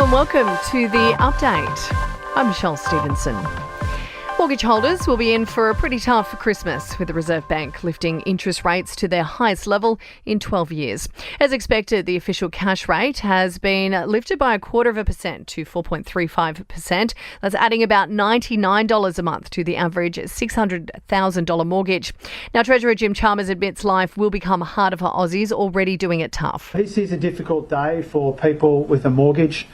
and welcome to the update. I'm Michelle Stevenson. Mortgage holders will be in for a pretty tough Christmas, with the Reserve Bank lifting interest rates to their highest level in 12 years. As expected, the official cash rate has been lifted by 0.25% to 4.35%. That's adding about $99 a month to the average $600,000 mortgage. Now, Treasurer Jim Chalmers admits life will become harder for Aussies already doing it tough. This is a difficult day for people with a mortgage.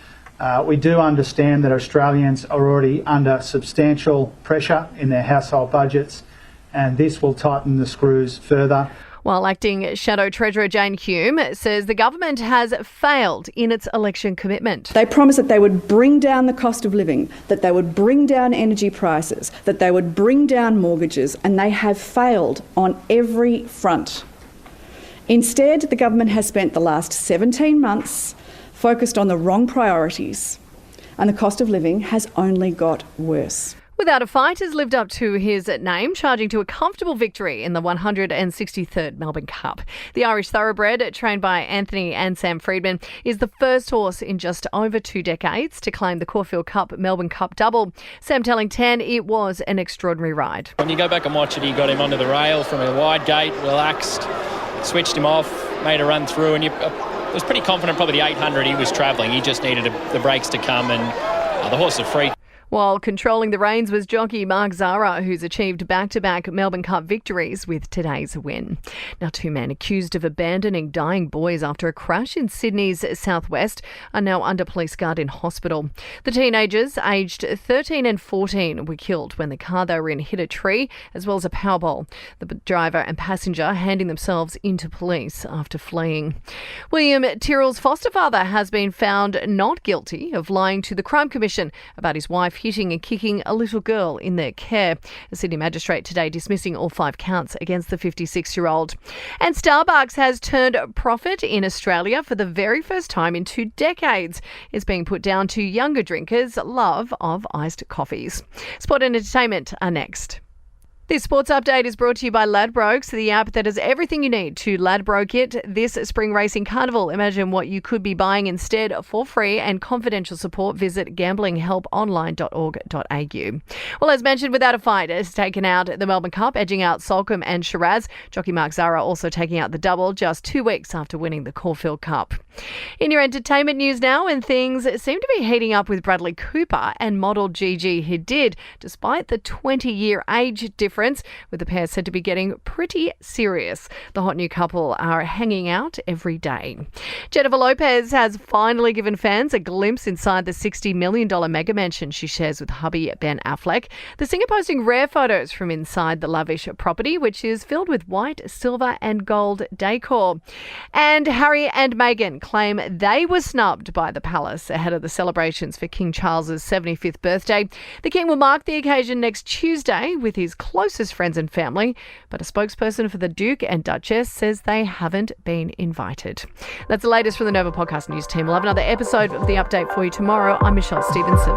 We do understand that Australians are already under substantial pressure in their household budgets, and this will tighten the screws further. While Acting Shadow Treasurer Jane Hume says the government has failed in its election commitment. They promised that they would bring down the cost of living, that they would bring down energy prices, that they would bring down mortgages, and they have failed on every front. Instead, the government has spent the last 17 months focused on the wrong priorities, and the cost of living has only got worse. Without a Fight has lived up to his name, charging to a comfortable victory in the 163rd Melbourne Cup. The Irish thoroughbred, trained by Anthony and Sam Friedman, is the first horse in just over 2 decades to claim the Caulfield Cup Melbourne Cup double. Sam telling 10 it was an extraordinary ride. When you go back and watch it, he got him onto the rail from a wide gate, relaxed, switched him off, made a run through, and I was pretty confident probably the 800 he was travelling. He just needed the brakes to come, and the horse is a freak. While controlling the reins was jockey Mark Zara, who's achieved back-to-back Melbourne Cup victories with today's win. Now, 2 men accused of abandoning dying boys after a crash in Sydney's southwest are now under police guard in hospital. The teenagers, aged 13 and 14, were killed when the car they were in hit a tree, as well as a powerball. The driver and passenger handing themselves into police after fleeing. William Tyrrell's foster father has been found not guilty of lying to the Crime Commission about his wife hitting and kicking a little girl in their care. A Sydney magistrate today dismissing all 5 counts against the 56-year-old. And Starbucks has turned a profit in Australia for the very first time in 2 decades. It's being put down to younger drinkers' love of iced coffees. Sport and entertainment are next. This sports update is brought to you by Ladbrokes, the app that has everything you need to Ladbroke it this spring racing carnival. Imagine what you could be buying instead for free, and confidential support. Visit gamblinghelponline.org.au. Well, as mentioned, Without a Fight has taken out the Melbourne Cup, edging out Salcombe and Shiraz. Jockey Mark Zara also taking out the double just 2 weeks after winning the Caulfield Cup. In your entertainment news now, and things seem to be heating up with Bradley Cooper and model Gigi Hadid, despite the 20-year age difference, with the pair said to be getting pretty serious. The hot new couple are hanging out every day. Jennifer Lopez has finally given fans a glimpse inside the $60 million mega mansion she shares with hubby Ben Affleck. The singer posting rare photos from inside the lavish property, which is filled with white, silver and gold decor. And Harry and Meghan claim they were snubbed by the palace ahead of the celebrations for King Charles's 75th birthday. The king will mark the occasion next Tuesday with his closest friends and family, but a spokesperson for the Duke and Duchess says they haven't been invited. That's the latest from the Nova Podcast News team. We'll have another episode of The Update for you tomorrow. I'm Michelle Stevenson.